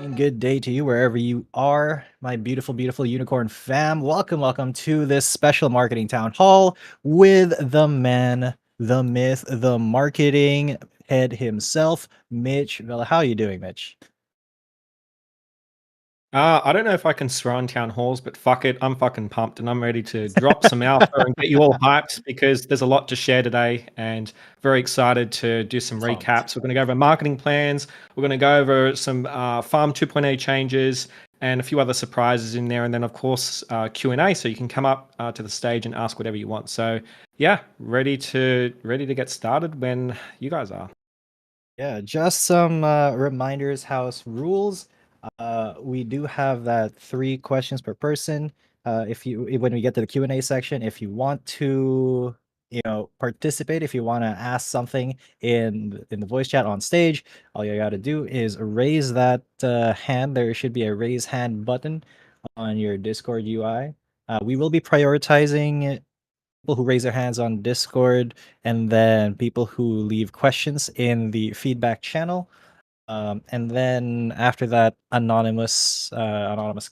And good day to you wherever you are, my beautiful, beautiful unicorn fam. Welcome to this special marketing town hall with the man, the myth, the marketing head himself, Mitch Villa. How are you doing, Mitch? I don't know if I can surround town halls, but fuck it, I'm fucking pumped and I'm ready to drop some alpha and get you all hyped because there's a lot to share today and very excited to do some Pumped. recaps. We're going to go over marketing plans. We're going to go over some Farm 2.0 changes and a few other surprises in there. And then, of course, Q&A, so you can come up to the stage and ask whatever you want. So, yeah, ready to get started when you guys are. Yeah, just some reminders, house rules. We do have that 3 questions per person. When we get to the Q&A section, if you want to, participate, if you want to ask something in the voice chat on stage, all you got to do is raise that hand. There should be a raise hand button on your Discord UI. We will be prioritizing people who raise their hands on Discord, and then people who leave questions in the feedback channel. And then after that, anonymous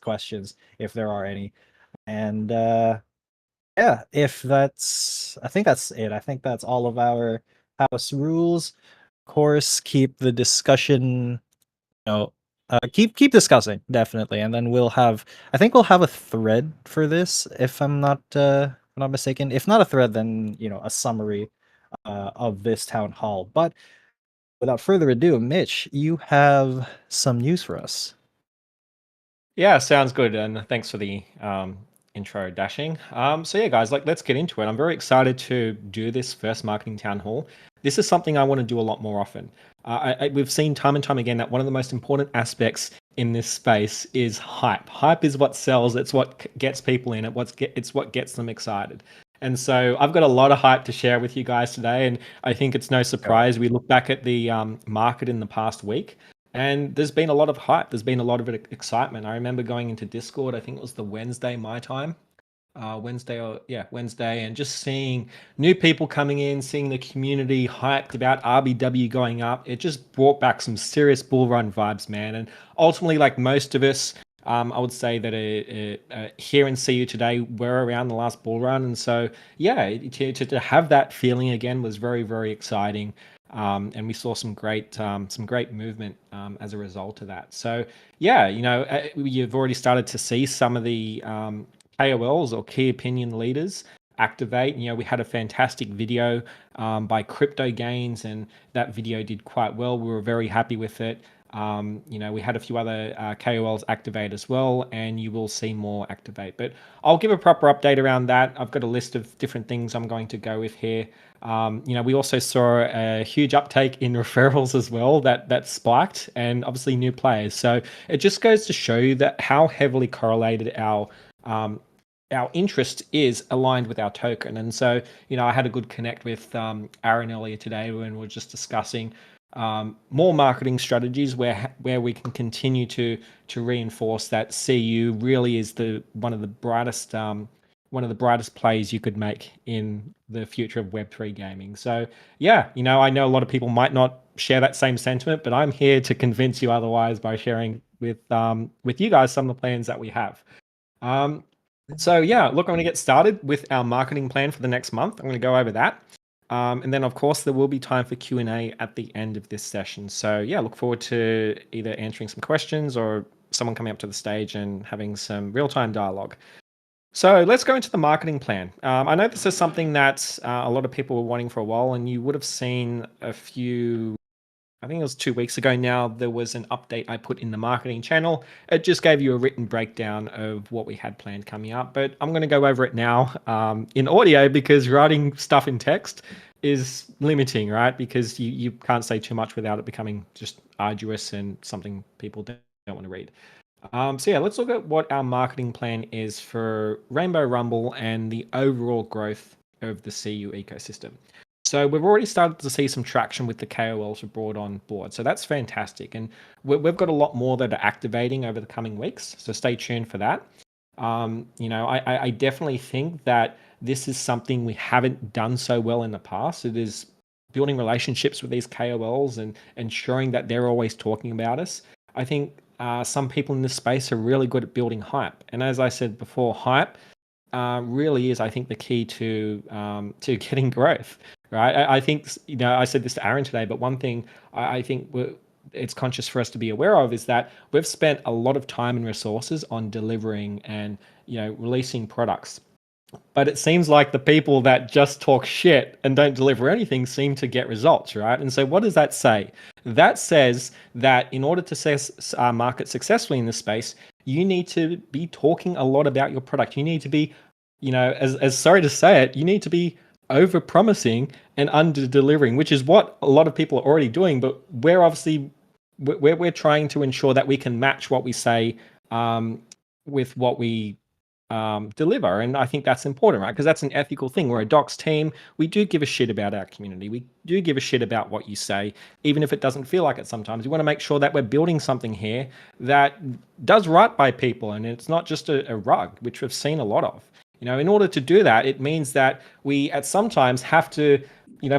questions if there are any. And yeah, I think that's it. I think that's all of our house rules. Of course, keep the discussion, keep discussing, definitely. And then I think we'll have a thread for this, if I'm not mistaken. If not a thread, then a summary of this town hall. But without further ado, Mitch, you have some news for us. Yeah, sounds good. And thanks for the intro, Dashing. So yeah, guys, let's get into it. I'm very excited to do this first marketing town hall. This is something I want to do a lot more often. We've seen time and time again that one of the most important aspects in this space is hype. Hype is what sells. It's what gets people in. It's what gets them excited. And so I've got a lot of hype to share with you guys today. And I think it's no Go. surprise we look back at the market in the past week. And there's been a lot of hype. There's been a lot of excitement. I remember going into Discord. I think it was the Wednesday my time, Wednesday, and just seeing new people coming in, seeing the community hyped about RBW going up. It just brought back some serious bull run vibes, man. And ultimately, like most of us, I would say that here in CU today, we're around the last bull run, and so yeah, to have that feeling again was very very exciting. And we saw some great movement as a result of that. So yeah, you've already started to see some of the KOLs or key opinion leaders activate. We had a fantastic video by Crypto Gains, and that video did quite well. We were very happy with it. We had a few other KOLs activate as well, and you will see more activate. But I'll give a proper update around that. I've got a list of different things I'm going to go with here. We also saw a huge uptake in referrals as well that spiked, and obviously new players. So it just goes to show you that how heavily correlated our interest is aligned with our token. And so, I had a good connect with Aaron earlier today when we are just discussing more marketing strategies where we can continue to reinforce that CU really is one of the brightest plays you could make in the future of Web3 gaming. So yeah, I know a lot of people might not share that same sentiment, but I'm here to convince you otherwise by sharing with you guys some of the plans that we have. So yeah, look, I'm going to get started with our marketing plan for the next month. I'm going to go over that. And then, of course, there will be time for Q&A at the end of this session. So yeah, look forward to either answering some questions or someone coming up to the stage and having some real-time dialogue. So let's go into the marketing plan. I know this is something that a lot of people were wanting for a while, and you would have seen I think it was 2 weeks ago now, there was an update I put in the marketing channel. It just gave you a written breakdown of what we had planned coming up, but I'm going to go over it now in audio because writing stuff in text is limiting, right? Because you can't say too much without it becoming just arduous and something people don't want to read. So yeah, let's look at what our marketing plan is for Rainbow Rumble and the overall growth of the CU ecosystem. So we've already started to see some traction with the KOLs who brought on board. So that's fantastic. And we've got a lot more that are activating over the coming weeks. So stay tuned for that. I definitely think that this is something we haven't done so well in the past. It is building relationships with these KOLs and ensuring that they're always talking about us. I think some people in this space are really good at building hype. And as I said before, hype really is, I think, the key to getting growth, right? I think, I said this to Aaron today, but one thing I think it's conscious for us to be aware of is that we've spent a lot of time and resources on delivering and releasing products, but it seems like the people that just talk shit and don't deliver anything seem to get results, right? And so what does that say? That says that in order to market successfully in this space, you need to be talking a lot about your product. You need to be, as sorry to say it, you need to be over promising and under delivering, which is what a lot of people are already doing. But we're trying to ensure that we can match what we say with what we deliver. And I think that's important, right? Because that's an ethical thing. We're a docs team. We do give a shit about our community. We do give a shit about what you say, even if it doesn't feel like it sometimes. We want to make sure that we're building something here that does right by people. And it's not just a rug, which we've seen a lot of. In order to do that, it means that we at sometimes have to,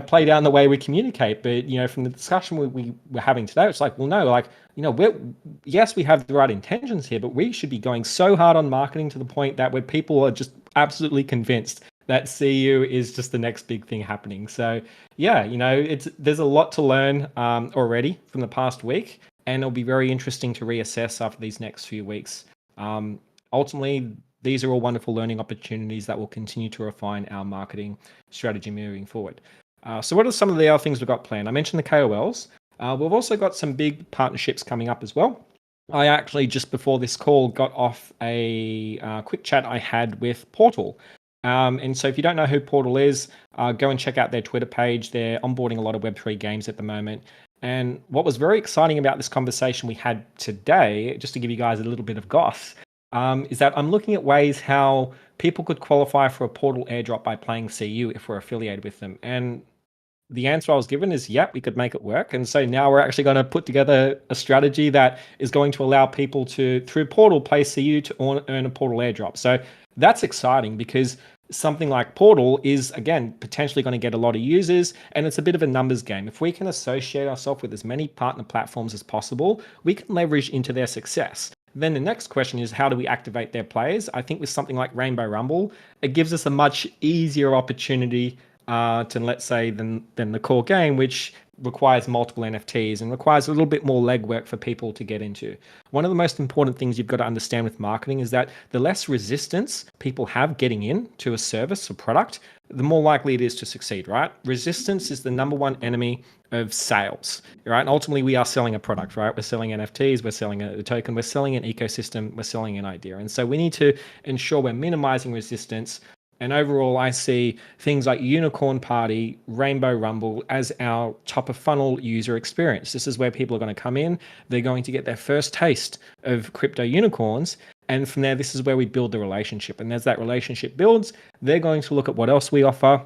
play down the way we communicate. But, from the discussion we were having today, it's like, well, no, like, yes, we have the right intentions here, but we should be going so hard on marketing to the point that where people are just absolutely convinced that CU is just the next big thing happening. So yeah, there's a lot to learn already from the past week, and it'll be very interesting to reassess after these next few weeks. Ultimately, these are all wonderful learning opportunities that will continue to refine our marketing strategy moving forward. So what are some of the other things we've got planned? I mentioned the KOLs. We've also got some big partnerships coming up as well. I actually, just before this call, got off a quick chat I had with Portal. And so if you don't know who Portal is, go and check out their Twitter page. They're onboarding a lot of Web3 games at the moment. And what was very exciting about this conversation we had today, just to give you guys a little bit of goss, is that I'm looking at ways how people could qualify for a Portal airdrop by playing CU if we're affiliated with them. And the answer I was given is, we could make it work. And so now we're actually going to put together a strategy that is going to allow people to, through Portal, play CU to earn a Portal airdrop. So that's exciting because something like Portal is, again, potentially going to get a lot of users, and it's a bit of a numbers game. If we can associate ourselves with as many partner platforms as possible, we can leverage into their success. Then the next question is, how do we activate their players? I think with something like Rainbow Rumble, it gives us a much easier opportunity to, let's say, than the core game, which requires multiple NFTs and requires a little bit more legwork for people to get into. One of the most important things you've got to understand with marketing is that the less resistance people have getting into a service or product, the more likely it is to succeed, right? Resistance is the number one enemy of sales, right? And ultimately, we are selling a product, right? We're selling NFTs, we're selling a token, we're selling an ecosystem, we're selling an idea. And so we need to ensure we're minimizing resistance. And overall, I see things like Unicorn Party, Rainbow Rumble as our top of funnel user experience. This is where people are going to come in. They're going to get their first taste of crypto unicorns. And from there, this is where we build the relationship. And as that relationship builds, they're going to look at what else we offer.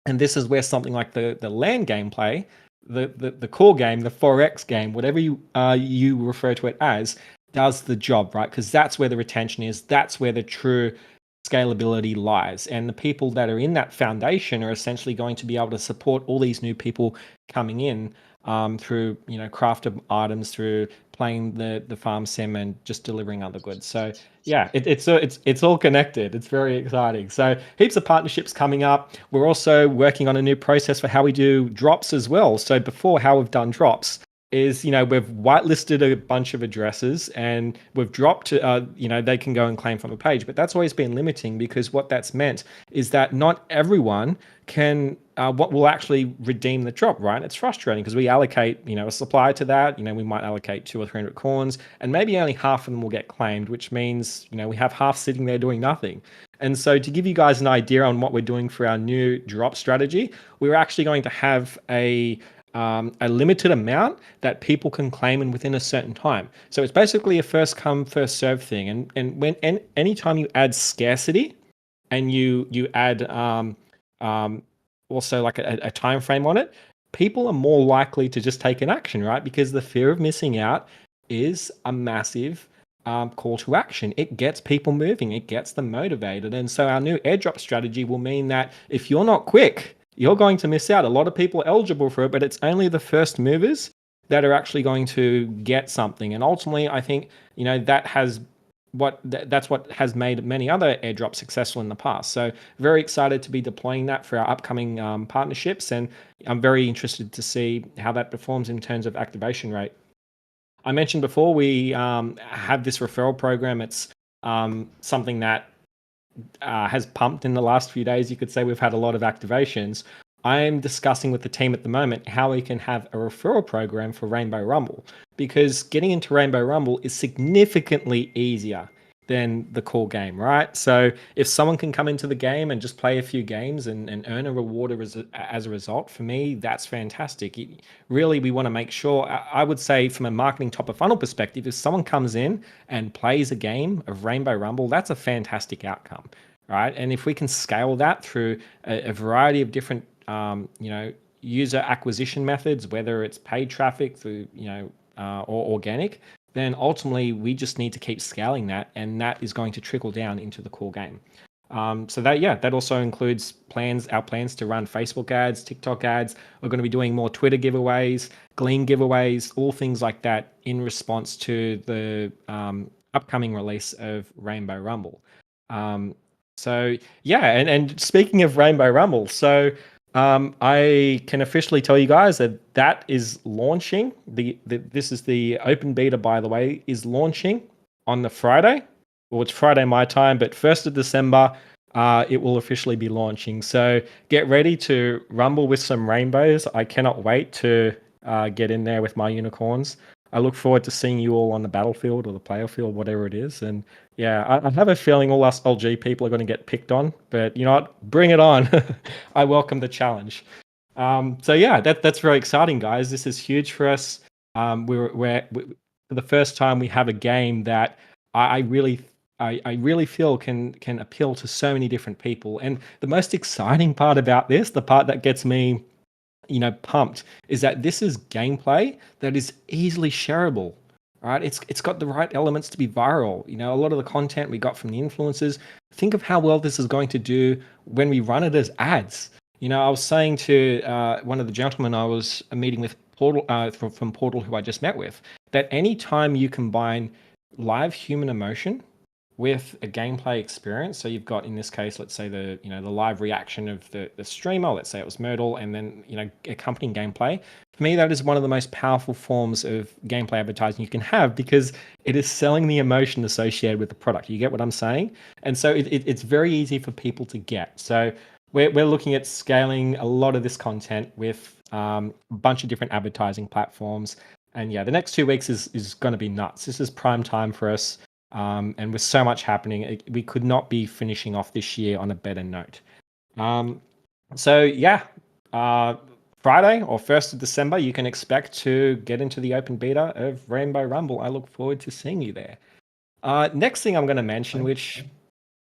And this is where something like the land gameplay, the core game, the Forex game, whatever you refer to it as, does the job, right? Because that's where the retention is. That's where the true scalability lies, and the people that are in that foundation are essentially going to be able to support all these new people coming in through crafted items, through playing the farm sim and just delivering other goods. So yeah, it's all connected. It's very exciting. So heaps of partnerships coming up. We're also working on a new process for how we do drops as well. So before, how we've done drops is, we've whitelisted a bunch of addresses and we've dropped, they can go and claim from a page. But that's always been limiting, because what that's meant is that not everyone can, what will actually redeem the drop, right? It's frustrating because we allocate, a supply to that. We might allocate 200 or 300 corns, and maybe only half of them will get claimed, which means, we have half sitting there doing nothing. And so to give you guys an idea on what we're doing for our new drop strategy, we're actually going to have a limited amount that people can claim in within a certain time. So it's basically a first come, first serve thing. And when anytime you add scarcity and you add also like a time frame on it, people are more likely to just take an action, right? Because the fear of missing out is a massive call to action. It gets people moving, it gets them motivated. And so our new airdrop strategy will mean that if you're not quick, you're going to miss out. A lot of people are eligible for it, but it's only the first movers that are actually going to get something. And ultimately, I think, that's what has made many other airdrops successful in the past. So very excited to be deploying that for our upcoming partnerships, and I'm very interested to see how that performs in terms of activation rate. I mentioned before we have this referral program. It's something that has pumped in the last few days. You could say we've had a lot of activations. I'm discussing with the team at the moment how we can have a referral program for Rainbow Rumble, because getting into Rainbow Rumble is significantly easier than the core game, right? So if someone can come into the game and just play a few games and earn a reward as a result, for me, that's fantastic. Really, we want to make sure, I would say from a marketing top of funnel perspective, if someone comes in and plays a game of Rainbow Rumble, that's a fantastic outcome, right? And if we can scale that through a variety of different user acquisition methods, whether it's paid traffic through, or organic, then ultimately we just need to keep scaling that, and that is going to trickle down into the core game. So that also includes our plans to run Facebook ads, TikTok ads. We're going to be doing more Twitter giveaways, Glean giveaways, all things like that in response to the upcoming release of Rainbow Rumble. So yeah, and speaking of Rainbow Rumble, so I can officially tell you guys that is launching. This is the open beta, by the way, is launching on the Friday. Well, it's Friday my time, but 1st of December, it will officially be launching. So get ready to rumble with some rainbows. I cannot wait to get in there with my unicorns. I look forward to seeing you all on the battlefield or the player field, whatever it is. And yeah, I have a feeling all us LG people are going to get picked on, but you know what? Bring it on. I welcome the challenge. So yeah, that's very exciting, guys. This is huge for us. We're for the first time we have a game that I really feel can appeal to so many different people. And the most exciting part about this, the part that gets me pumped, is that this is gameplay that is easily shareable, right? It's got the right elements to be viral. A lot of the content we got from the influencers. Think of how well this is going to do when we run it as ads. I was saying to one of the gentlemen I was meeting with, Portal, from Portal, who I just met with, that anytime you combine live human emotion with a gameplay experience. So you've got, in this case, let's say the live reaction of the streamer, let's say it was Myrtle, and then accompanying gameplay. For me, that is one of the most powerful forms of gameplay advertising you can have, because it is selling the emotion associated with the product. You get what I'm saying? And so it's very easy for people to get. So we're looking at scaling a lot of this content with a bunch of different advertising platforms. And yeah, the next 2 weeks is going to be nuts. This is prime time for us. And with so much happening, we could not be finishing off this year on a better note. So yeah, Friday or 1st of December, you can expect to get into the open beta of Rainbow Rumble. I look forward to seeing you there. Next thing I'm going to mention, which,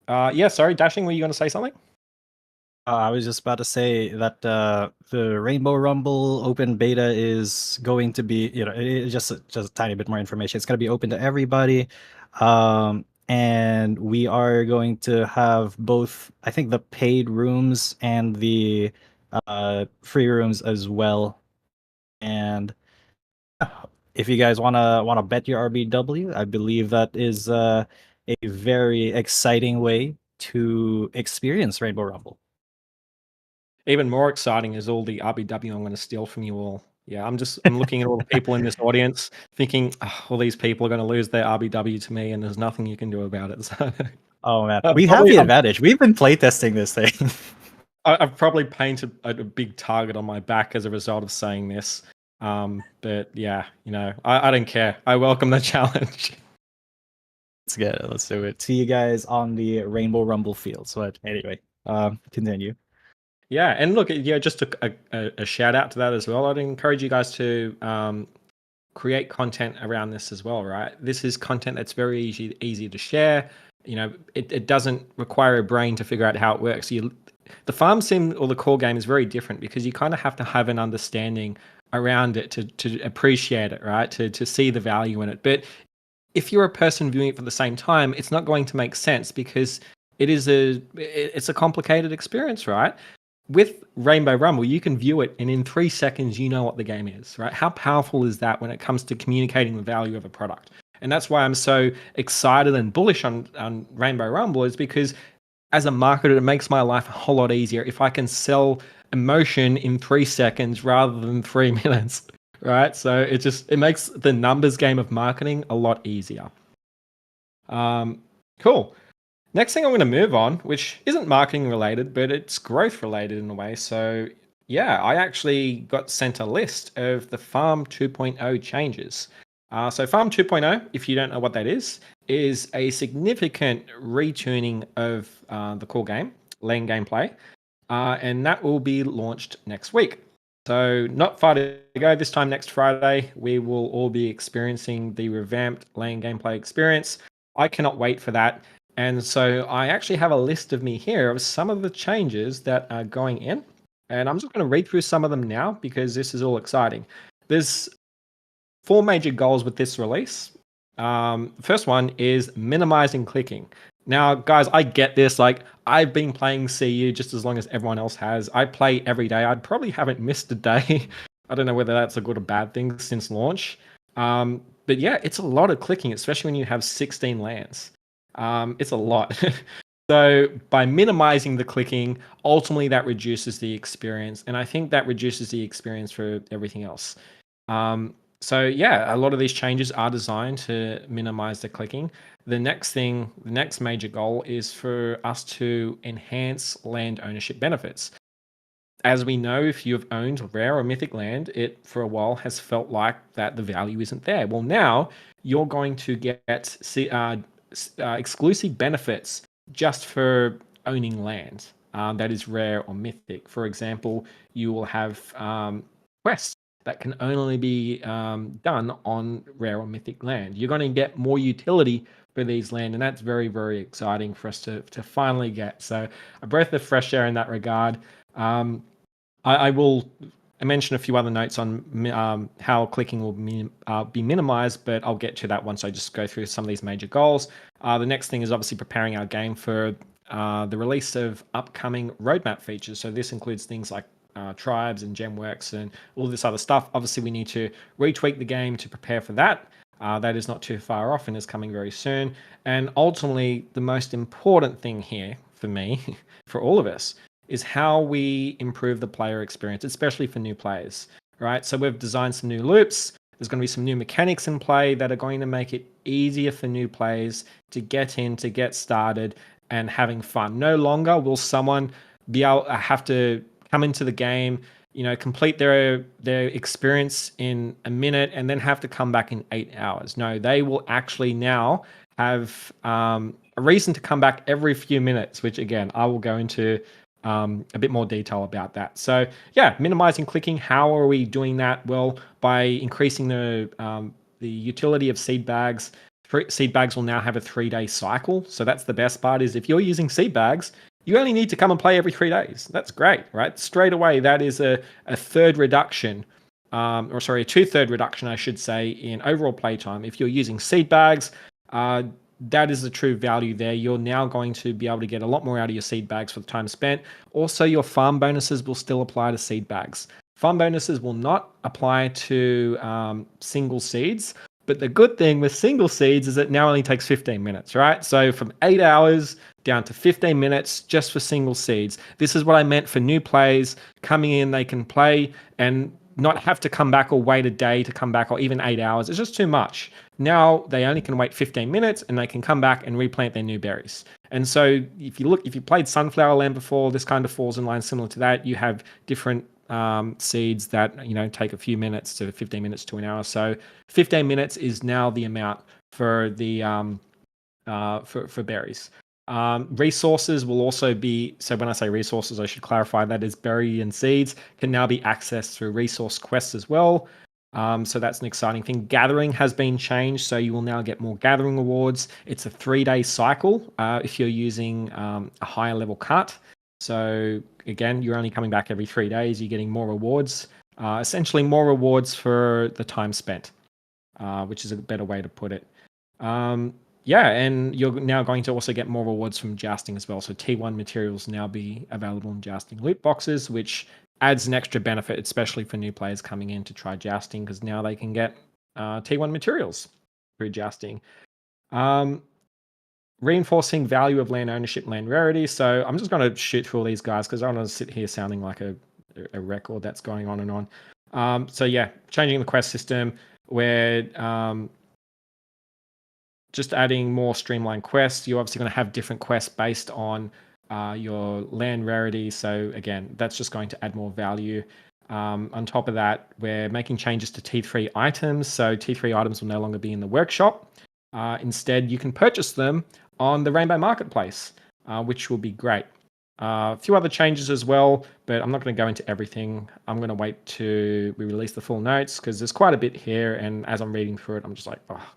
sorry, Dashing, were you going to say something? I was just about to say that the Rainbow Rumble open beta is going to be, just a tiny bit more information. It's going to be open to everybody, and we are going to have both, I think, the paid rooms and the free rooms as well. And if you guys wanna bet your RBW, I believe that is a very exciting way to experience Rainbow Rumble. Even more exciting is all the RBW I'm going to steal from you all. Yeah, I'm looking at all the people in this audience, thinking, all these people are going to lose their RBW to me, and there's nothing you can do about it. So, Oh man, we have the advantage. We've been playtesting this thing. I've probably painted a big target on my back as a result of saying this. But yeah, I don't care. I welcome the challenge. Let's get it. Let's do it. See you guys on the Rainbow Rumble field. But anyway, continue. Yeah, and look, just a shout out to that as well. I'd encourage you guys to create content around this as well, right? This is content that's very easy to share. It doesn't require a brain to figure out how it works. The farm sim or the core game is very different, because you kind of have to have an understanding around it to appreciate it, right? To see the value in it. But if you're a person viewing it for the same time, it's not going to make sense, because it's a complicated experience, right? with Rainbow Rumble, you can view it, and in 3 seconds, you know what the game is, right? How powerful is that when it comes to communicating the value of a product? And that's why I'm so excited and bullish on Rainbow Rumble, is because as a marketer, it makes my life a whole lot easier if I can sell emotion in 3 seconds rather than 3 minutes, right? So it makes the numbers game of marketing a lot easier. Cool. Next thing I'm going to move on, which isn't marketing related, but it's growth related in a way. So, yeah, I actually got sent a list of the Farm 2.0 changes. So, Farm 2.0, if you don't know what that is a significant retuning of the core game, lane gameplay, and that will be launched next week. So, not far to go. This time next Friday, we will all be experiencing the revamped lane gameplay experience. I cannot wait for that. And so I actually have a list of me here of some of the changes that are going in. And I'm just going to read through some of them now because this is all exciting. There's 4 major goals with this release. First one is minimizing clicking. Now, guys, I get this. Like, I've been playing CU just as long as everyone else has. I play every day. I probably haven't missed a day. I don't know whether that's a good or bad thing since launch. But yeah, it's a lot of clicking, especially when you have 16 lands. It's a lot. So by minimizing the clicking, ultimately that reduces the experience, and I think that reduces the experience for everything else. So yeah, a lot of these changes are designed to minimize the clicking. The next major goal is for us to enhance land ownership benefits. As we know, if you've owned rare or mythic land, it for a while has felt like that the value isn't there. Well, now you're going to get exclusive benefits just for owning land that is rare or mythic. For example, you will have quests that can only be done on rare or mythic land. You're going to get more utility for these land, and that's very, very exciting for us to finally get. So a breath of fresh air in that regard. I will mention a few other notes on how clicking will be minimized, but I'll get to that once I just go through some of these major goals. The next thing is obviously preparing our game for the release of upcoming roadmap features. So this includes things like tribes and gemworks and all this other stuff. Obviously, we need to retweak the game to prepare for that. That is not too far off and is coming very soon. And ultimately, the most important thing here for me, for all of us, is how we improve the player experience, especially for new players, right? So we've designed some new loops. There's going to be some new mechanics in play that are going to make it easier for new players to get in, to get started, and having fun. No longer will someone be able have to come into the game, complete their experience in a minute and then have to come back in 8 hours. No, they will actually now have a reason to come back every few minutes, which again, I will go into a bit more detail about that. So yeah, minimizing clicking. How are we doing that? Well, by increasing the utility of seed bags. Seed bags will now have a 3-day cycle. So that's the best part, is if you're using seed bags, you only need to come and play every 3 days. That's great, right? Straight away, that is a third reduction, a 2/3 reduction, I should say, in overall playtime. If you're using seed bags, that is the true value there. You're now going to be able to get a lot more out of your seed bags for the time spent. Also, your farm bonuses will still apply to seed bags. Farm bonuses will not apply to single seeds. But the good thing with single seeds is it now only takes 15 minutes, right? So from 8 hours down to 15 minutes just for single seeds. This is what I meant for new players coming in. They can play and not have to come back or wait a day to come back, or even 8 hours. It's just too much. Now they only can wait 15 minutes and they can come back and replant their new berries. And so if you played Sunflower Land before, this kind of falls in line similar to that. You have different seeds that take a few minutes to 15 minutes to an hour. So 15 minutes is now the amount for the for berries. Resources will also be, so when I say resources, I should clarify that is berry and seeds can now be accessed through resource quests as well. So that's an exciting thing. Gathering has been changed, so you will now get more gathering awards. It's a 3-day cycle if you're using a higher level cut. So again, you're only coming back every 3 days. You're getting more rewards, essentially more rewards for the time spent, which is a better way to put it. Yeah, and you're now going to also get more rewards from jousting as well. So T1 materials now be available in jousting loot boxes, which adds an extra benefit, especially for new players coming in to try jousting, because now they can get T1 materials through jousting. Um, Reinforcing value of land ownership, land rarity. So I'm just going to shoot through all these guys because I don't want to sit here sounding like a record that's going on and on. So yeah, changing the quest system where just adding more streamlined quests. You're obviously going to have different quests based on your land rarity. So again, that's just going to add more value. On top of that, we're making changes to T3 items. So T3 items will no longer be in the workshop. Instead, you can purchase them on the Rainbow Marketplace, which will be great. A few other changes as well, but I'm not going to go into everything. I'm going to wait to we release the full notes because there's quite a bit here. And as I'm reading through it, I'm just like, oh,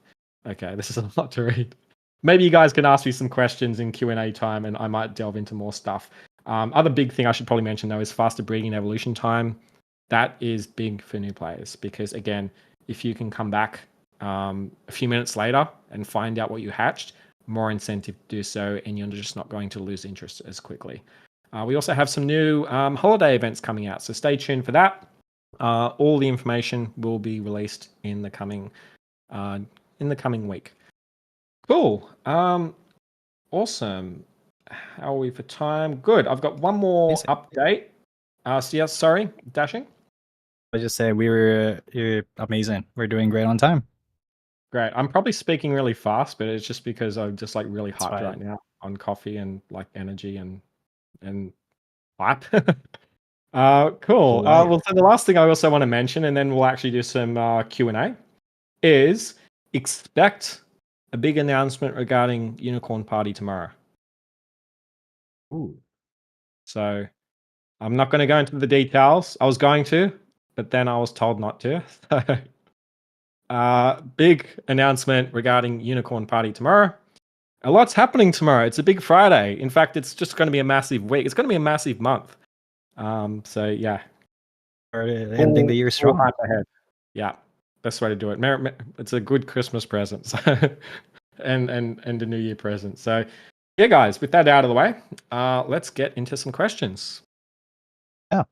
okay, this is a lot to read. Maybe you guys can ask me some questions in Q&A time, and I might delve into more stuff. Other big thing I should probably mention though is faster breeding evolution time. That is big for new players because again, if you can come back a few minutes later and find out what you hatched, more incentive to do so, and you're just not going to lose interest as quickly. We also have some new holiday events coming out, so stay tuned for that. All the information will be released in the coming week. Cool. Awesome. How are we for time? Good. I've got one more update. So yeah, sorry, Dashing. I just say you're amazing. We're doing great on time. Great. I'm probably speaking really fast, but it's just because I'm just like really hyped fine. right now on coffee and like energy and hype. Cool. Light. Well, so the last thing I also want to mention, and then we'll actually do some Q&A, is expect a big announcement regarding Unicorn Party tomorrow. Ooh. So I'm not going to go into the details. I was going to, but then I was told not to. Big announcement regarding Unicorn Party tomorrow. A lot's happening tomorrow. It's a big Friday. In fact, it's just going to be a massive week. It's going to be a massive month. So yeah, Ending the year strong. Hype ahead. Yeah, best way to do it. It's a good Christmas present, so, and a New Year present. So yeah, guys, with that out of the way, let's get into some questions. Yeah.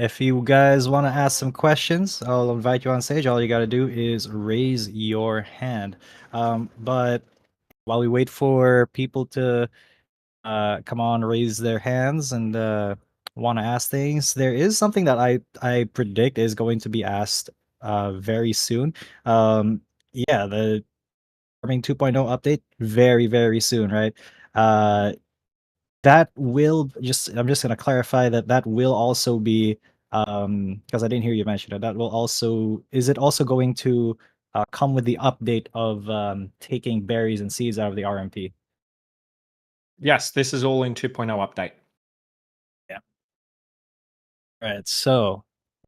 If you guys want to ask some questions, I'll invite you on stage. All you got to do is raise your hand. But while we wait for people to come on, raise their hands and want to ask things, there is something that I predict is going to be asked very soon. Yeah, the Farming 2.0 update very, very soon, right? That will just I'm just gonna clarify that that will also be because I didn't hear you mention it. That will also is it also going to come with the update of taking berries and seeds out of the RMP? Yes, this is all in 2.0 update. Yeah. All right. So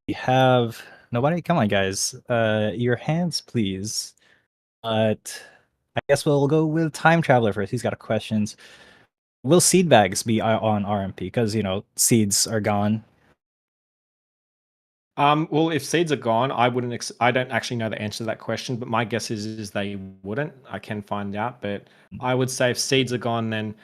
we have nobody. Come on, guys. Your hands, please. But I guess we'll go with Time Traveler first. He's got questions. Will seed bags be on RMP? Because seeds are gone. Well, if seeds are gone, I wouldn't. I don't actually know the answer to that question, but my guess is they wouldn't. I can find out, but I would say if seeds are gone, then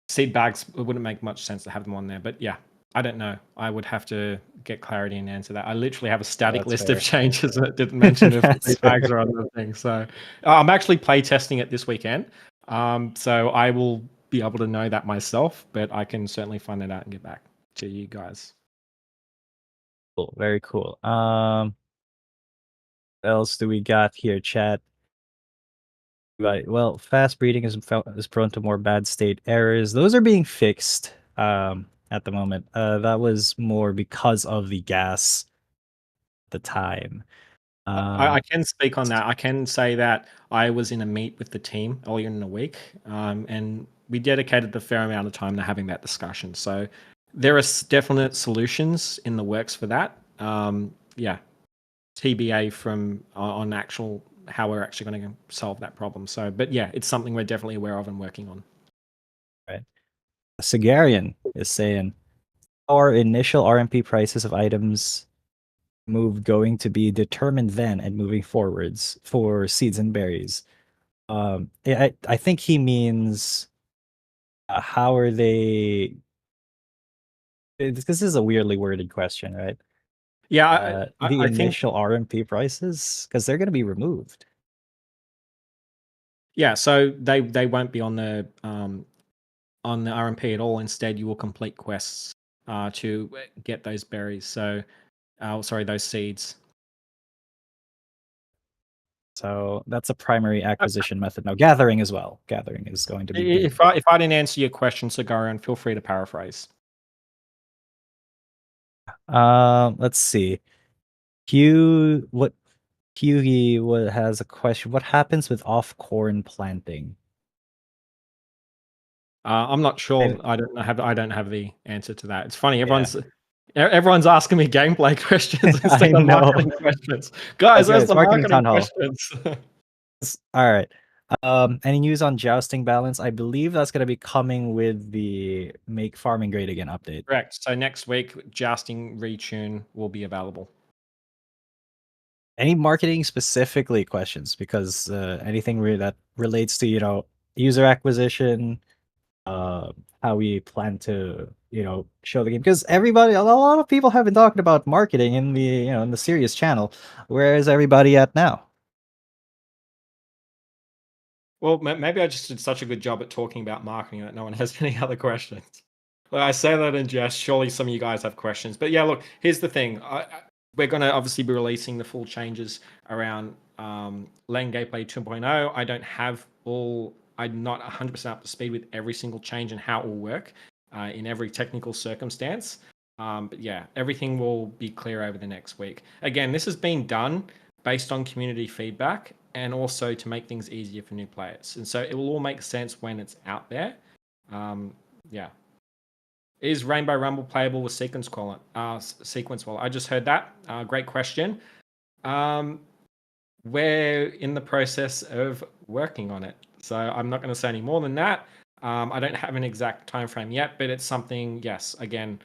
seed bags, it wouldn't make much sense to have them on there. But yeah, I don't know. I would have to get clarity and answer that. I literally have a static list of changes that didn't mention if seed bags are on the thing. So I'm actually play testing it this weekend. So I will be able to know that myself, but I can certainly find that out and get back to you guys. Cool. Very cool. What else do we got here, chat? Right. Well, fast breeding is prone to more bad state errors. Those are being fixed at the moment. That was more because of the gas at the time. I can speak on that. I can say that I was in a meet with the team earlier in the week, and we dedicated a fair amount of time to having that discussion. So there are definite solutions in the works for that. Yeah, TBA from on actual how we're actually going to solve that problem. So, but yeah, it's something we're definitely aware of and working on. Right. Sigarian is saying, are initial RMP prices of items moved going to be determined then and moving forwards for seeds and berries? I think he means how are they? This is a weirdly worded question, right? Yeah, The I think initial RMP prices, because they're going to be removed. yeah. So they won't be on the RMP at all. Instead, you will complete quests to get those berries. So, sorry, those seeds. So that's a primary acquisition method. Now, gathering as well. Gathering is going to be If big. I didn't answer your question, Sagarian, feel free to paraphrase. Let's see. Hugh, what Hughie has a question. What happens with off corn planting? I'm not I, sure. I don't have the answer to that. It's funny. yeah, Everyone's asking me gameplay questions instead I of know. marketing questions. Guys, Let's go. where's It's the marketing marketing town hall. questions? All right. Any news on jousting balance? I believe that's going to be coming with the make farming great again update. Correct. So next week, jousting retune will be available. Any marketing specifically questions? Because anything that relates to user acquisition, uh, how we plan to show the game. Because a lot of people have been talking about marketing in the in the serious channel. Where is everybody at now? Well, maybe I just did such a good job at talking about marketing that no one has any other questions. Well, I say that in jest. Surely some of you guys have questions. But yeah, look, here's the thing. We're going to obviously be releasing the full changes around Lane Gateway 2.0. I don't have I'm not 100% up to speed with every single change and how it will work in every technical circumstance. But yeah, everything will be clear over the next week. Again, this has been done based on community feedback and also to make things easier for new players. And so it will all make sense when it's out there. Yeah. Is Rainbow Rumble playable with sequence wallet? I just heard that. Great question. Um, we're in the process of working on it, so I'm not going to say any more than that. I don't have an exact time frame yet, but it's something. Yes, again,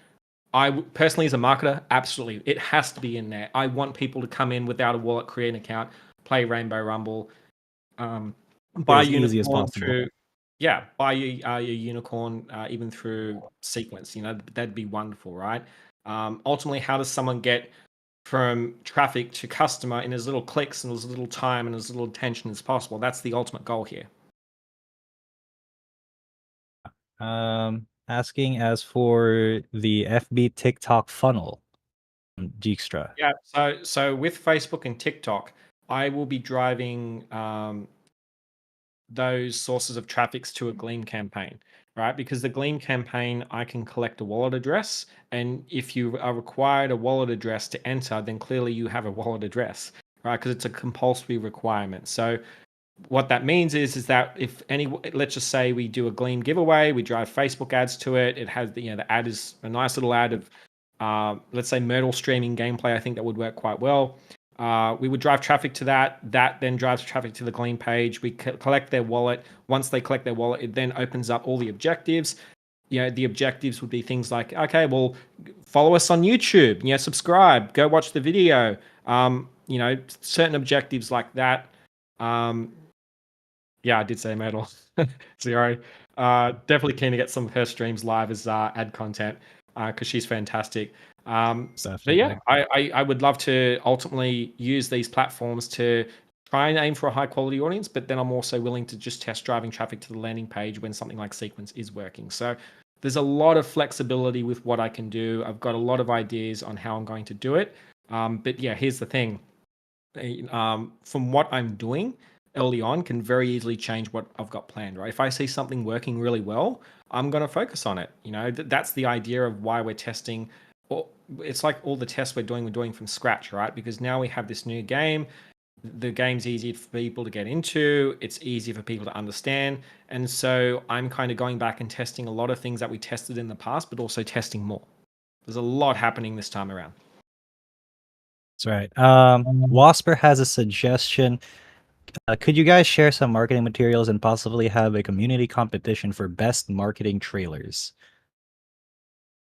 personally as a marketer, absolutely, it has to be in there. I want people to come in without a wallet, create an account, play Rainbow Rumble, buy As easy as Unicorn possible. through, yeah, buy your Unicorn even through Sequence. That'd be wonderful, right? Ultimately, how does someone get from traffic to customer in as little clicks and as little time and as little attention as possible? That's the ultimate goal here. Asking as for the FB TikTok funnel, Dijkstra. Yeah. So with Facebook and TikTok, I will be driving those sources of traffics to a Gleam campaign, right? Because the Gleam campaign, I can collect a wallet address. And if you are required a wallet address to enter, then clearly you have a wallet address, right? Because it's a compulsory requirement. So what that means is that if let's just say we do a Gleam giveaway, we drive Facebook ads to it. It has the ad is a nice little ad of let's say Myrtle streaming gameplay. I think that would work quite well. We would drive traffic to that. That then drives traffic to the Gleam page. We collect their wallet. Once they collect their wallet, it then opens up all the objectives. The objectives would be things like, okay, well, follow us on YouTube. Subscribe. Go watch the video. Certain objectives like that. Yeah, I did say Myrtle. Zero. Definitely keen to get some of her streams live as ad content because she's fantastic. But yeah, Definitely. I would love to ultimately use these platforms to try and aim for a high quality audience, but then I'm also willing to just test driving traffic to the landing page when something like Sequence is working. So there's a lot of flexibility with what I can do. I've got a lot of ideas on how I'm going to do it. But yeah, here's the thing. From what I'm doing early on can very easily change what I've got planned, right? If I see something working really well, I'm going to focus on it. That's the idea of why we're testing. It's like all the tests we're doing from scratch, right? Because now we have this new game. The game's easy for people to get into. It's easy for people to understand. And so I'm kind of going back and testing a lot of things that we tested in the past, but also testing more. There's a lot happening this time around. That's right. Wasper has a suggestion. Could you guys share some marketing materials and possibly have a community competition for best marketing trailers?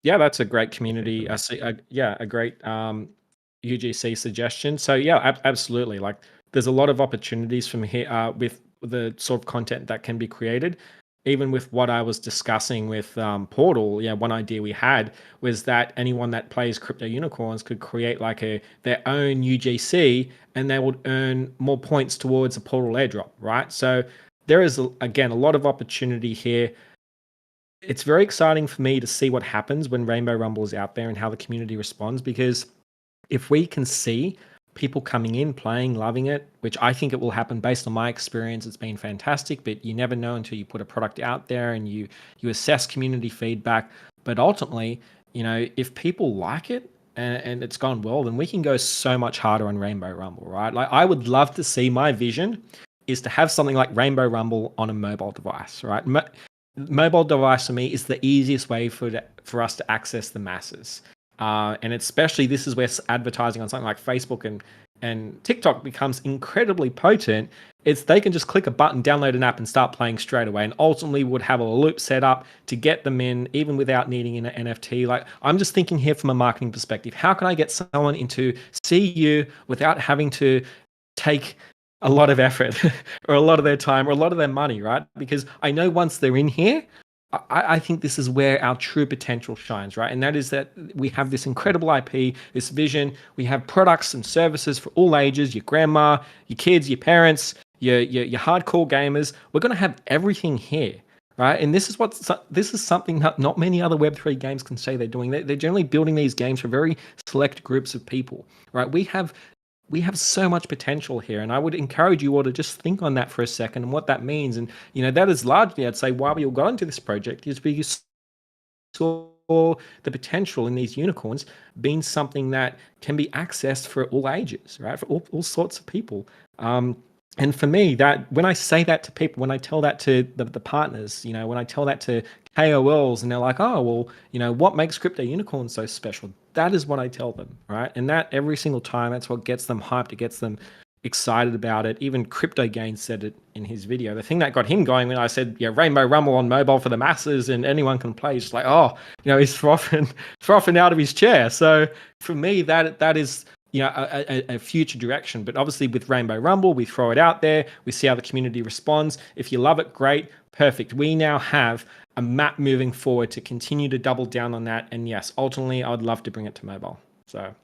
Yeah, that's a great community. A great UGC suggestion. So yeah, absolutely. Like, there's a lot of opportunities from here with the sort of content that can be created. Even with what I was discussing with Portal, yeah, one idea we had was that anyone that plays crypto unicorns could create like their own UGC, and they would earn more points towards a Portal airdrop, right? So there is again a lot of opportunity here. It's very exciting for me to see what happens when Rainbow Rumble is out there and how the community responds, because if we can see people coming in, playing, loving it, which I think it will happen based on my experience, it's been fantastic, but you never know until you put a product out there and you assess community feedback. But ultimately, if people like it and it's gone well, then we can go so much harder on Rainbow Rumble, right? Like I would love to see, my vision is to have something like Rainbow Rumble on a mobile device, right? Mobile device for me is the easiest way for us to access the masses. And especially this is where advertising on something like Facebook and TikTok becomes incredibly potent. It's they can just click a button, download an app, and start playing straight away. And ultimately would have a loop set up to get them in, even without needing an NFT. Like I'm just thinking here from a marketing perspective, how can I get someone into CU without having to take a lot of effort or a lot of their time or a lot of their money, right? Because I know once they're in here, I think this is where our true potential shines, right? And that is that we have this incredible IP, this vision. We have products and services for all ages, your grandma, your kids, your parents, your hardcore gamers. We're going to have everything here, right? And this is something that not many other Web3 games can say they're doing. They're generally building these games for very select groups of people, right? We have so much potential here, and I would encourage you all to just think on that for a second and what that means. And that is largely, I'd say, why we all got into this project, is because saw the potential in these unicorns being something that can be accessed for all ages, right? For all sorts of people. And for me, that when I say that to people, when I tell that to the partners, when I tell that to KOLs and they're like, oh, well, what makes crypto unicorns so special? That is what I tell them, right? And that every single time, that's what gets them hyped. It gets them excited about it. Even Crypto Gains said it in his video. The thing that got him going when I said, yeah, Rainbow Rumble on mobile for the masses and anyone can play, he's like, oh, he's frothing out of his chair. So for me, that is a future direction. But obviously with Rainbow Rumble, we throw it out there, we see how the community responds. If you love it, great, perfect. We now have a map moving forward to continue to double down on that. And yes, ultimately, I would love to bring it to mobile. So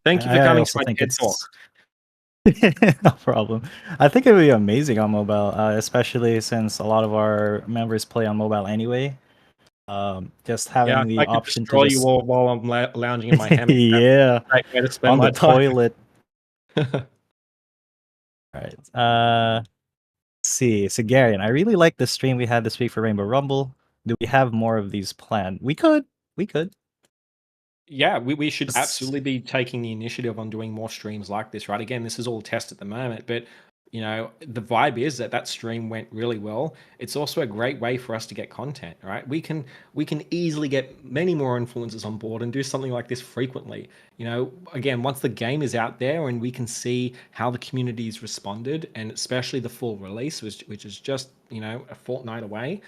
thank you for I coming to also my think TED Talk. no problem. I think it would be amazing on mobile, especially since a lot of our members play on mobile anyway. Just Yeah, having the I could option to destroy you just all while I'm lounging in my hammock. That's yeah, a great way to spend on the my time. toilet. All right. Let's see. So Garion, I really like the stream we had this week for Rainbow Rumble. Do we have more of these planned? We could. We could. Yeah, we should Just- absolutely be taking the initiative on doing more streams like this, right? Again, this is all a test at the moment, but the vibe is that stream went really well. It's also a great way for us to get content, right? We can easily get many more influencers on board and do something like this frequently. Again, once the game is out there and we can see how the community's responded, and especially the full release, which is just a fortnight away.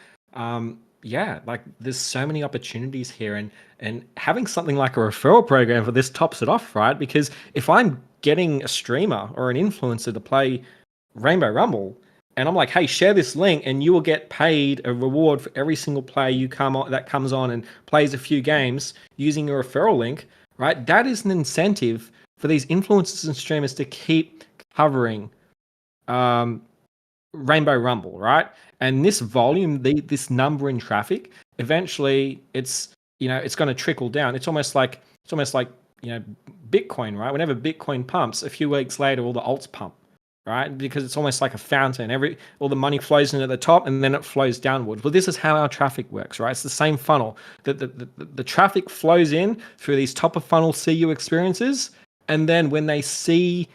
Yeah, like there's so many opportunities here, and having something like a referral program for this tops it off, right? Because if I'm getting a streamer or an influencer to play Rainbow Rumble, and I'm like, hey, share this link, and you will get paid a reward for every single player that comes on and plays a few games using your referral link, right? That is an incentive for these influencers and streamers to keep covering Rainbow Rumble, right? And this volume, this number in traffic, eventually it's going to trickle down. It's almost like Bitcoin, right? Whenever Bitcoin pumps, a few weeks later, all the alts pump, right? Because it's almost like a fountain. All the money flows in at the top and then it flows downward. Well, this is how our traffic works, right? It's the same funnel. The traffic flows in through these top of funnel CU experiences, and then when they see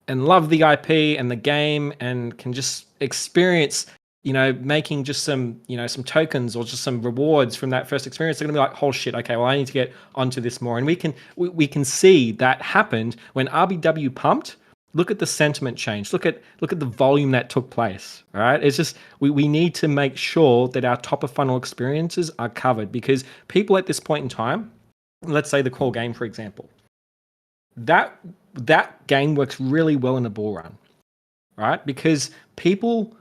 and love the IP and the game and can just experience, making just some tokens or just some rewards from that first experience, they're gonna be like, oh shit, okay, well I need to get onto this more. And we can see that happened when RBW pumped. Look at the sentiment change. Look at the volume that took place. All right. It's just we need to make sure that our top of funnel experiences are covered, because people at this point in time, let's say the core game, for example, that game works really well in a bull run. right? Because people,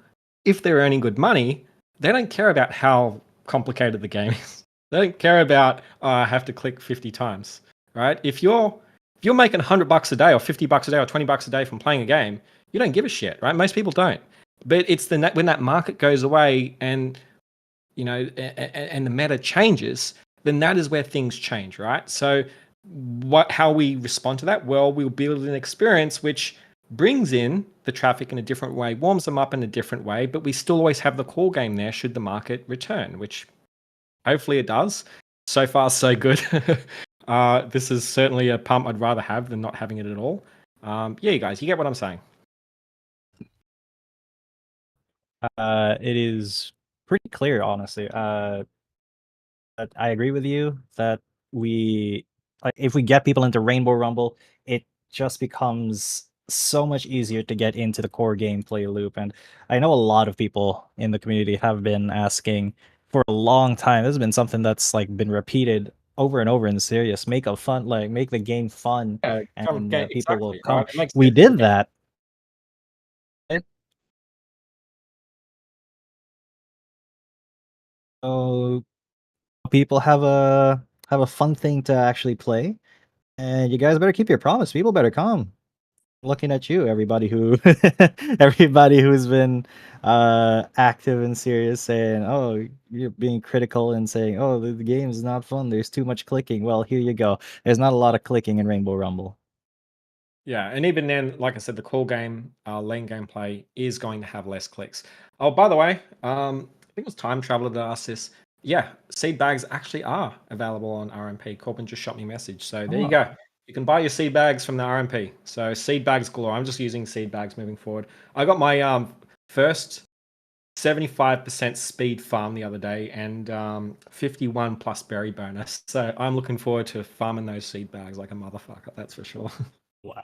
if they're earning good money, they don't care about how complicated the game is. They don't care about, oh, I have to click 50 times, right? If you're making $100 a day or $50 a day or $20 a day from playing a game, you don't give a shit, right? Most people don't. But it's when that market goes away and and the meta changes, then that is where things change, right? So how we respond to that? Well, we'll build an experience which brings in the traffic in a different way, warms them up in a different way, but we still always have the core game there should the market return, which hopefully it does. So far, so good. This is certainly a pump I'd rather have than not having it at all. Yeah, you guys, you get what I'm saying. It is pretty clear, honestly. That I agree with you that we like if we get people into Rainbow Rumble, it just becomes so much easier to get into the core gameplay loop. And I know a lot of people in the community have been asking for a long time. This has been something that's like been repeated over and over in the series. Make the game fun, Yeah, and people will exactly, come. right? It makes We sense for a did game. that. So people have a fun thing to actually play, and you guys better keep your promise. People better come. Looking at you, everybody who everybody who's been active and serious, saying, "Oh, you're being critical and saying, oh, the game is not fun. There's too much clicking." Well, here you go. There's not a lot of clicking in Rainbow Rumble. Yeah, and even then, like I said, the core game, lane gameplay is going to have less clicks. Oh, by the way, I think it was Time Traveler that asked this. Yeah, seed bags actually are available on RMP. Corbin just shot me a message. So there you Oh, go. You can buy your seed bags from the RMP. So seed bags galore. I'm just using seed bags moving forward. I got my first 75% speed farm the other day and 51 plus berry bonus. So I'm looking forward to farming those seed bags like a motherfucker. That's for sure. wow.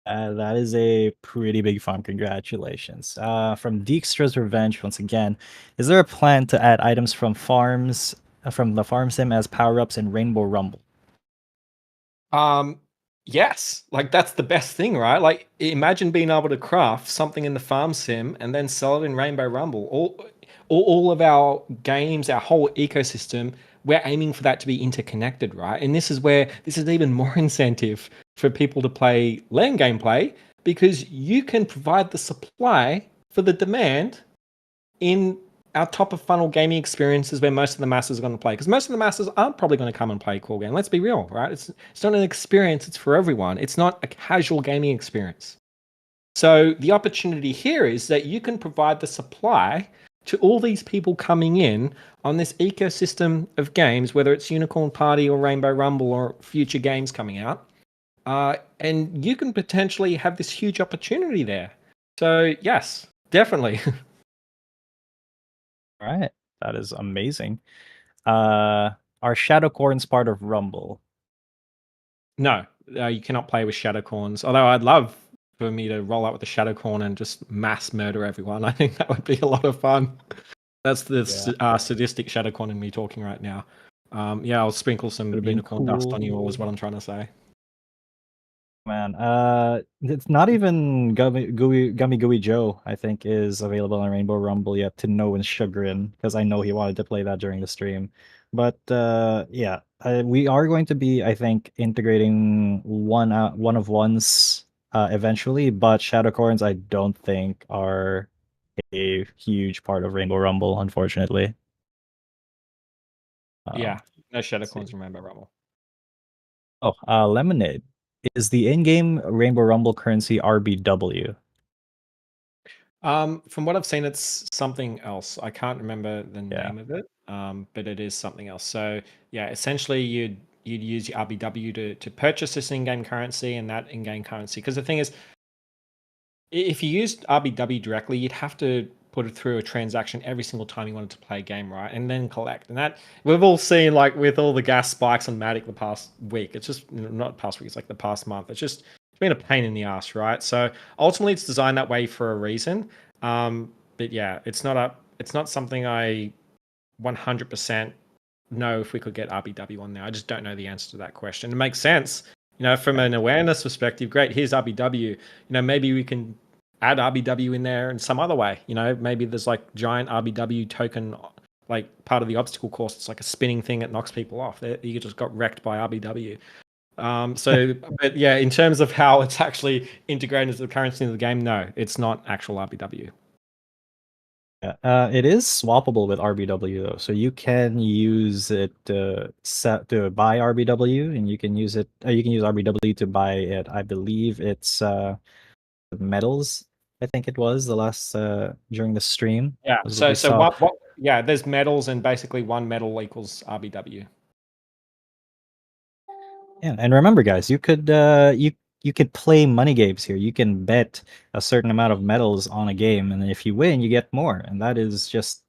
That is a pretty big farm. Congratulations. From Dijkstra's Revenge, once again, is there a plan to add items from the farm sim as power-ups in Rainbow Rumble? Um, yes, like that's the best thing, right? Like imagine being able to craft something in the farm sim and then sell it in Rainbow Rumble. All of our games, our whole ecosystem, we're aiming for that to be interconnected, right? And this is where this is even more incentive for people to play land gameplay because you can provide the supply for the demand in our top of funnel gaming experiences where most of the masses are going to play because most of the masses aren't probably going to come and play a core game. Let's be real, right? It's not an experience, it's for everyone. It's not a casual gaming experience. So the opportunity here is that you can provide the supply to all these people coming in on this ecosystem of games, whether it's Unicorn Party or Rainbow Rumble or future games coming out. And you can potentially have this huge opportunity there. So yes, definitely. All right, that is amazing. Are Shadow Corns part of Rumble? No, you cannot play with shadow corns. Although I'd love for me to roll out with the shadow corn and just mass murder everyone. I think that would be a lot of fun. That's the Yeah, sadistic shadow corn in me talking right now. Yeah, I'll sprinkle would some have been unicorn dust cool. on you all, is what I'm trying to say. Man, it's not even Gummy Gooey Joe, I think, is available on Rainbow Rumble yet to no one's chagrin, because I know he wanted to play that during the stream. But yeah, we are going to be, I think, integrating one of ones eventually, but Shadowcorns I don't think are a huge part of Rainbow Rumble, unfortunately. Yeah, no shadow Let's see. corns in Rainbow Rumble. Oh, Lemonade. Is the in-game Rainbow Rumble currency RBW? From what I've seen, it's something else. I can't remember the Yeah. name of it, but it is something else. So yeah, essentially you'd use your RBW to purchase this in-game currency and that in-game currency. Because the thing is, if you used RBW directly, you'd have to put it through a transaction every single time you wanted to play a game, right? And then collect. And that we've all seen like with all the gas spikes on Matic the past week. It's just not past week, it's like the past month. It's been a pain in the ass, right? So ultimately it's designed that way for a reason. But yeah, it's not something I 100% know if we could get RBW on there. I just don't know the answer to that question. It makes sense. From Yeah. an awareness perspective, great. Here's RBW. Maybe we can add RBW in there in some other way. Maybe there's like giant RBW token, like part of the obstacle course. It's like a spinning thing that knocks people off. You just got wrecked by RBW. But yeah, in terms of how it's actually integrated into the currency of the game, no, it's not actual RBW. Yeah, it is swappable with RBW though, so you can use it to buy RBW, and you can use it. You can use RBW to buy it. I believe it's metals. I think it was the last during the stream. Yeah. Was what So we so saw. what? Yeah, there's metals, and basically one metal equals RBW. Yeah, and remember, guys, you could play money games here. You can bet a certain amount of metals on a game, and then if you win, you get more, and that is just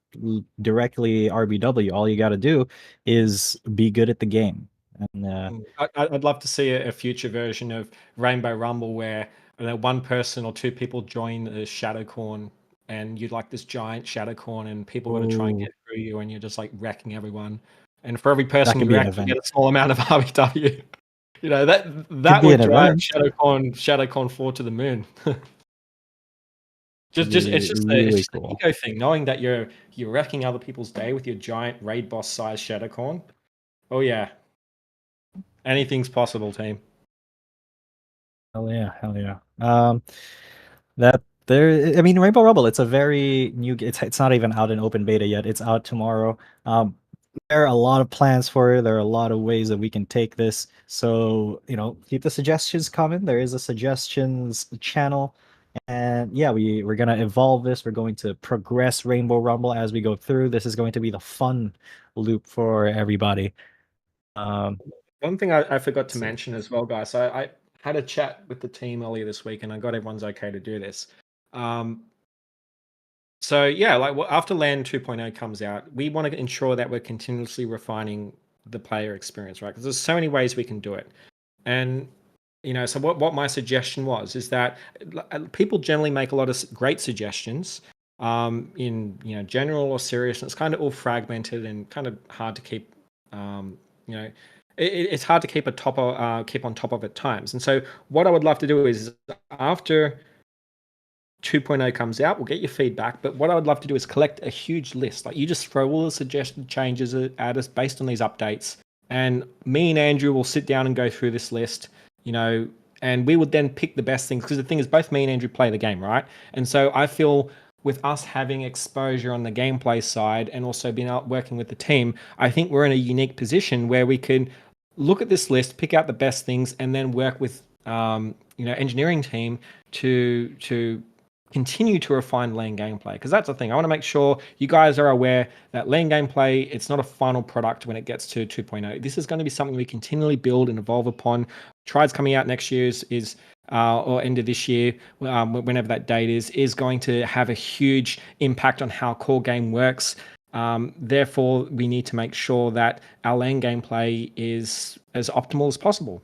directly RBW. All you got to do is be good at the game, and I'd love to see a future version of Rainbow Rumble where one person or two people join the Shadow Corn, and you're like this giant Shadow Corn, and people got to try and oh, get through you, and you're just like wrecking everyone. And for every that person could you be an wreck, you get event. a small amount of RBW. That Could that be would an drive event. Shadow Corn 4 to the moon. Could Just be it's really just the cool. ego thing, knowing that you're wrecking other people's day with your giant raid boss size Shadow Corn. Oh yeah, anything's possible, team. Hell yeah, hell yeah. That there. I mean, Rainbow Rumble. It's a very new. It's not even out in open beta yet. It's out tomorrow. There are a lot of plans for it. There are a lot of ways that we can take this. So, keep the suggestions coming. There is a suggestions channel. And yeah, we're gonna evolve this. We're going to progress Rainbow Rumble as we go through. This is going to be the fun loop for everybody. Um, One thing I forgot to so mention as well, guys. I had a chat with the team earlier this week, and I got everyone's okay to do this. Um, so yeah, like after Land 2.0 comes out, we want to ensure that we're continuously refining the player experience, right? Because there's so many ways we can do it. And so what my suggestion was is that people generally make a lot of great suggestions in general or serious, and it's kind of all fragmented and kind of hard to keep you know it's hard to keep keep on top of at times. And so what I would love to do is after 2.0 comes out, we'll get your feedback. But what I would love to do is collect a huge list. Like you just throw all the suggested changes at us based on these updates. And me and Andrew will sit down and go through this list, you know, and we would then pick the best things. Because the thing is, both me and Andrew play the game, right? And so I feel with us having exposure on the gameplay side and also being out working with the team, I think we're in a unique position where we can look at this list, pick out the best things, and then work with engineering team to continue to refine lane gameplay, because that's the thing. I want to make sure you guys are aware that lane gameplay, it's not a final product when it gets to 2.0. This is going to be something we continually build and evolve upon. Trides coming out next year is or end of this year, whenever that date is going to have a huge impact on how core game works. Therefore, we need to make sure that our lane gameplay is as optimal as possible.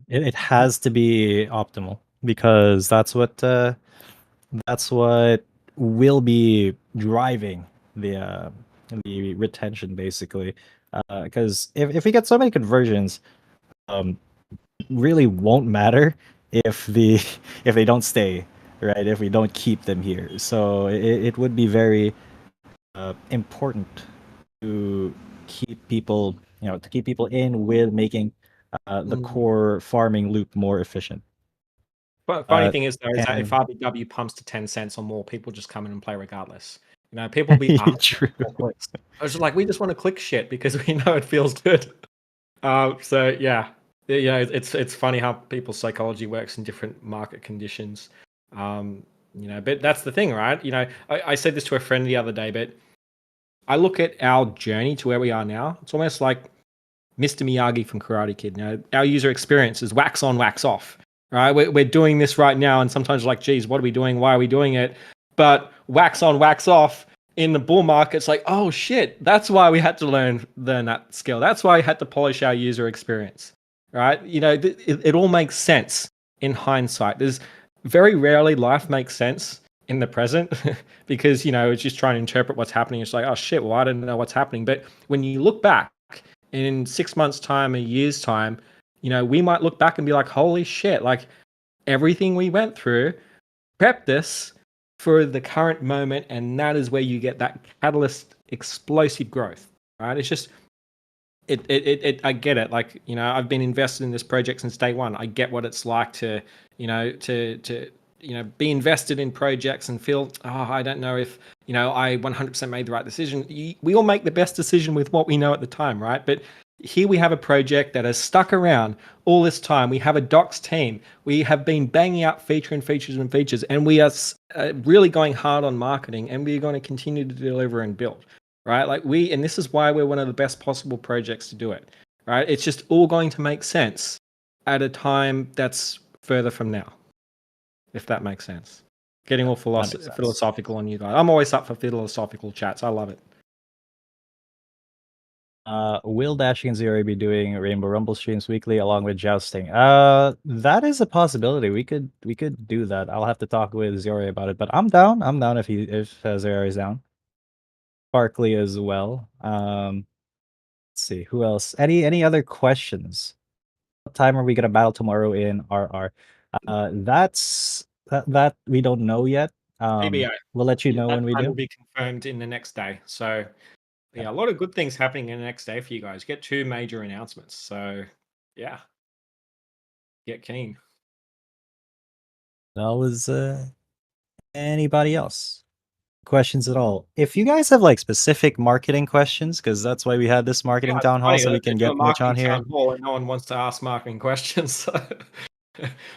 it has to be optimal because that's what will be driving the retention basically. Because if we get so many conversions, um, really won't matter if the if they don't stay, right? If we don't keep them here, so it would be very important to keep people, to keep people in with making the Mm. core farming loop more efficient. But funny Uh, thing is though, is that if and RBW pumps to 10 cents or more, people just come in and play regardless. People will be asking true. for clicks. I was just like, we just want to click shit because we know it feels good. So yeah, it's funny how people's psychology works in different market conditions. But that's the thing, right? I said this to a friend the other day, but I look at our journey to where we are now. It's almost like Mr. Miyagi from Karate Kid. Our user experience is wax on, wax off. Right? We're doing this right now, and sometimes you're like, geez, what are we doing? Why are we doing it? But wax on, wax off in the bull market, it's like, oh shit, that's why we had to learn that skill. That's why we had to polish our user experience. Right? It all makes sense in hindsight. There's very rarely life makes sense in the present because it's just trying to interpret what's happening. It's like, oh shit, well, I don't know what's happening. But when you look back in 6 months' time, a year's time, we might look back and be like, holy shit, like everything we went through prepped us for the current moment, and that is where you get that catalyst explosive growth, right? It's just I get it. Like, I've been invested in this project since day one. I get what it's like to, be invested in projects and feel, I don't know if, I 100% made the right decision. We all make the best decision with what we know at the time, right? But here we have a project that has stuck around all this time. We have a docs team. We have been banging out features, and we are really going hard on marketing, and we're going to continue to deliver and build. Right? And this is why we're one of the best possible projects to do it, right? It's just all going to make sense at a time that's further from now, if that makes sense. Getting all That makes sense. philosophical on you guys. I'm always up for philosophical chats. I love it. Will Dashing and Zero be doing Rainbow Rumble streams weekly along with jousting? That is a possibility. We could do that. I'll have to talk with Zero about it, but I'm down. I'm down if Zero is down. Sparkly as well. Let's see who else. Any other questions? What time are we gonna battle tomorrow in RR? That we don't know yet. PBI. We'll let you know That when we time do. will be confirmed in the next day. So yeah, a lot of good things happening in the next day for you guys. Get 2 major announcements. So yeah, get keen. That was anybody else? Questions at all? If you guys have like specific marketing questions, because that's why we had this marketing Yeah, it's town hall, funny so we that they can do a get Mitch on marketing here. town hall and no one wants to ask marketing questions. So.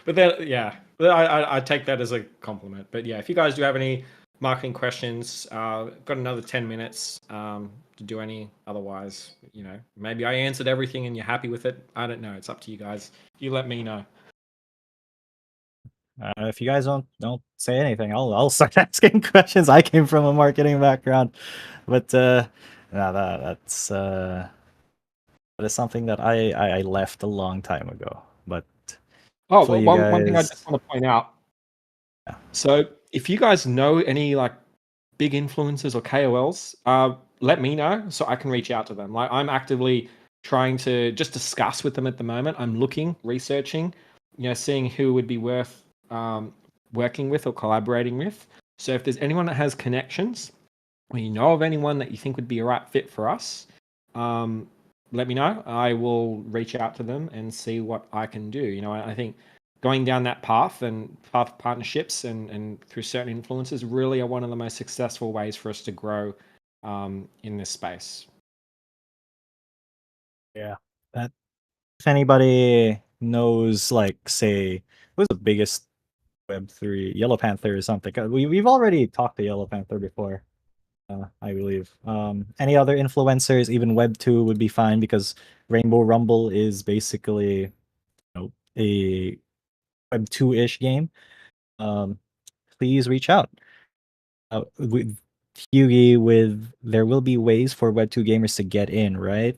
But then, yeah, I take that as a compliment. But yeah, if you guys do have any marketing questions, got another 10 minutes to do any. Otherwise, maybe I answered everything and you're happy with it. I don't know. It's up to you guys. You let me know. If you guys don't say anything, I'll start asking questions. I came from a marketing background, but no, that is something that I left a long time ago. But Oh, hopefully well, you one thing I guys. just want to point out. Yeah. So if you guys know any like big influencers or KOLs, let me know so I can reach out to them. Like I'm actively trying to just discuss with them at the moment. I'm looking, researching, seeing who would be worth working with or collaborating with. So if there's anyone that has connections, or you know of anyone that you think would be a right fit for us, let me know. I will reach out to them and see what I can do. I think going down that path and path of partnerships and through certain influences really are one of the most successful ways for us to grow in this space. Yeah. That if anybody knows, like, say, who's the biggest Web3 Yellow Panther or something. We've already talked to Yellow Panther before, I believe. Any other influencers, even Web2 would be fine because Rainbow Rumble is basically, a Web2-ish game. Please reach out. With Hughie, there will be ways for Web2 gamers to get in, right?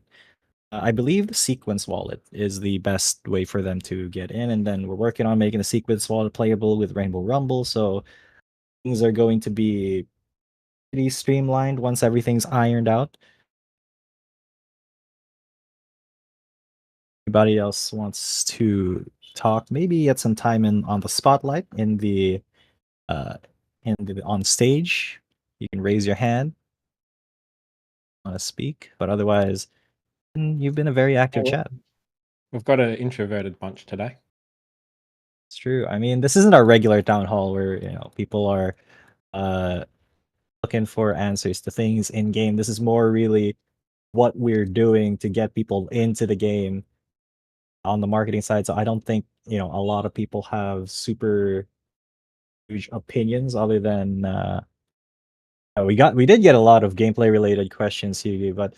I believe the Sequence wallet is the best way for them to get in, and then we're working on making the Sequence wallet playable with Rainbow Rumble, so things are going to be pretty streamlined once everything's ironed out. Anybody else wants to talk? Maybe get some time in on the spotlight uh on stage. You can raise your hand, want to speak, but otherwise, you've been a very active chat. We've got an introverted bunch today. It's true. I mean, this isn't our regular town hall where people are uh looking for answers to things in game. This is more really what we're doing to get people into the game on the marketing side. So I don't think, a lot of people have super huge opinions other than we did get a lot of gameplay related questions here, but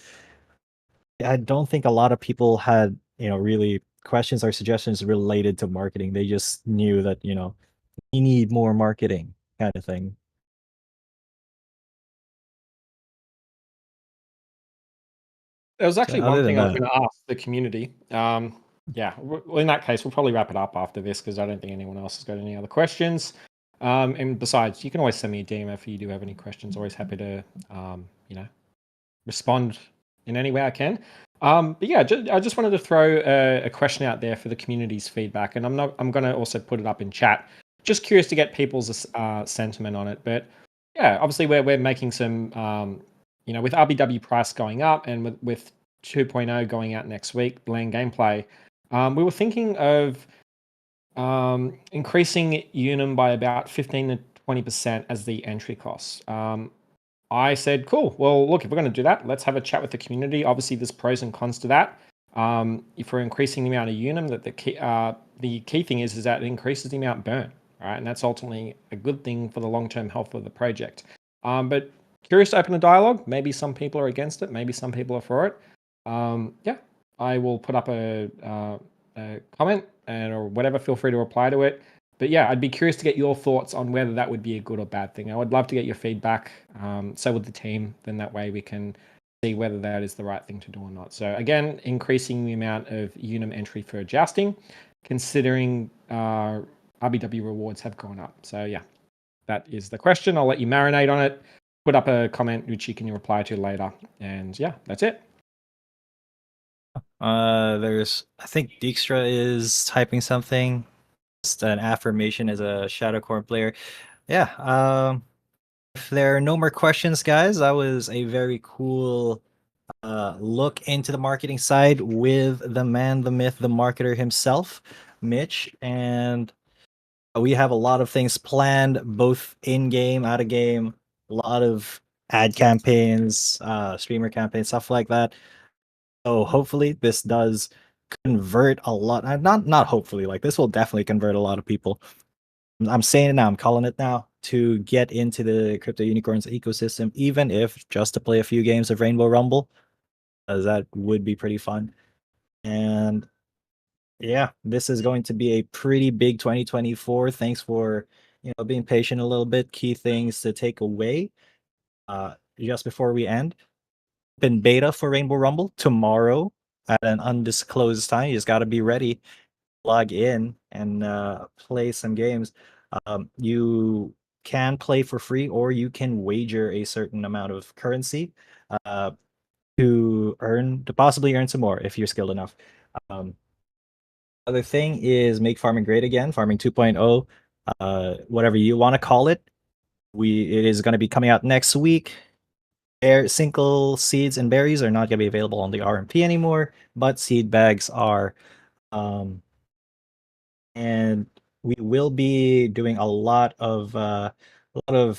I don't think a lot of people had, really questions or suggestions related to marketing. They just knew that, we need more marketing kind of thing. There was So actually one other than thing I was that, going to ask the community. Yeah, well, in that case, we'll probably wrap it up after this because I don't think anyone else has got any other questions. And besides, you can always send me a DM if you do have any questions. Always happy to, respond in any way I can. But yeah, I just wanted to throw a question out there for the community's feedback, and I'm going to also put it up in chat. Just curious to get people's sentiment on it. But yeah, obviously we're making some, with RBW price going up and with 2.0 going out next week, land gameplay. We were thinking of increasing Unum by about 15 to 20% as the entry cost. I said, cool. Well, look, if we're going to do that, let's have a chat with the community. Obviously, there's pros and cons to that. If we're increasing the amount of Unum, that the key thing is that it increases the amount burn, right? And that's ultimately a good thing for the long-term health of the project. But curious to open a dialogue. Maybe some people are against it. Maybe some people are for it. Yeah, I will put up a comment or whatever. Feel free to reply to it. But yeah, I'd be curious to get your thoughts on whether that would be a good or bad thing. I would love to get your feedback. So would the team. Then that way we can see whether that is the right thing to do or not. So again, increasing the amount of Unum entry for jousting, considering RBW rewards have gone up. So yeah, that is the question. I'll let you marinate on it. Put up a comment which you can reply to later. And yeah, that's it. I think Dijkstra is typing something. Just an affirmation as a Shadowcorn player. Yeah. If there are no more questions, guys, that was a very cool look into the marketing side with the man, the myth, the marketer himself, Mitch. And we have a lot of things planned, both in game, out of game, a lot of ad campaigns, streamer campaigns, stuff like that. So hopefully this does convert a lot. Not hopefully, like this will definitely convert a lot of people. I'm saying it now, I'm calling it now, to get into the crypto unicorns ecosystem, even if just to play a few games of Rainbow Rumble, as that would be pretty fun. And yeah, this is going to be a pretty big 2024. Thanks for being patient a little bit. Key things to take away just before we end. Open beta for Rainbow Rumble tomorrow at an undisclosed time. You just got to be ready, log in and play some games. You can play for free, or you can wager a certain amount of currency uh, to possibly earn some more if you're skilled enough. Um, Other thing is make farming great again, farming 2.0, whatever you want to call it. It is going to be coming out next week. Single seeds and berries are not going to be available on the RMP anymore, but seed bags are. And we will be doing a lot of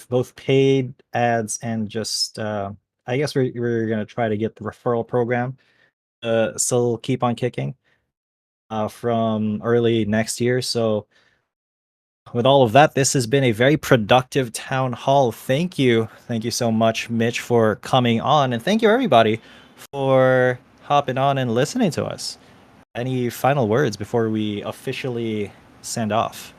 both paid ads and just I guess we're gonna try to get the referral program still keep on kicking from early next year. So with all of that, this has been a very productive town hall. Thank you so much, Mitch, for coming on, and thank you everybody for hopping on and listening to us. Any final words before we officially send off?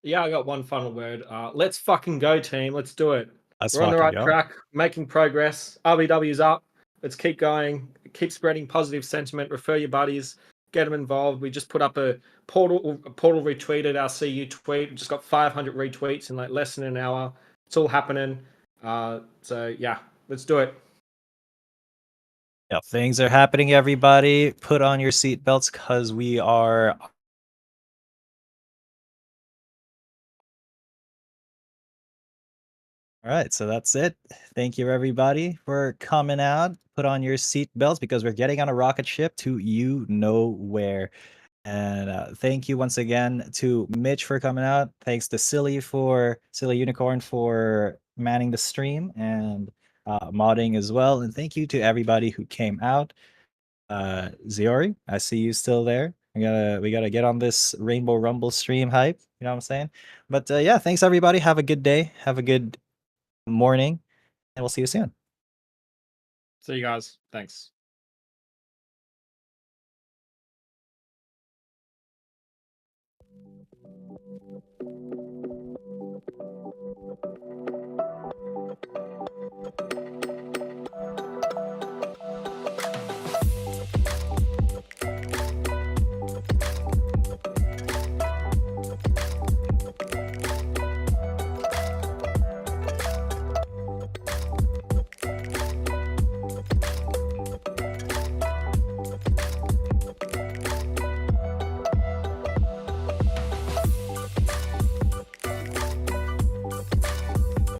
Yeah, I got one final word. Let's fucking go, team. Let's do it. Let's We're on the fucking right go. track, making progress. RBW's up. Let's keep going. Keep spreading positive sentiment. Refer your buddies. Get them involved. We just put up a portal retweeted our CU tweet. We just got 500 retweets in like less than an hour. It's all happening. So yeah, let's do it. Yeah, things are happening, everybody. Put on your seatbelts because we are. All right, so that's it. Thank you, everybody, for coming out. Put on your seatbelts because we're getting on a rocket ship to you know where. And thank you once again to Mitch for coming out. Thanks to Silly Unicorn for manning the stream and modding as well. And thank you to everybody who came out. Ziori, I see you still there. We gotta get on this Rainbow Rumble stream hype. You know what I'm saying? But yeah, thanks everybody. Have a good day. Have a good morning, and we'll see you soon. See you guys. Thanks.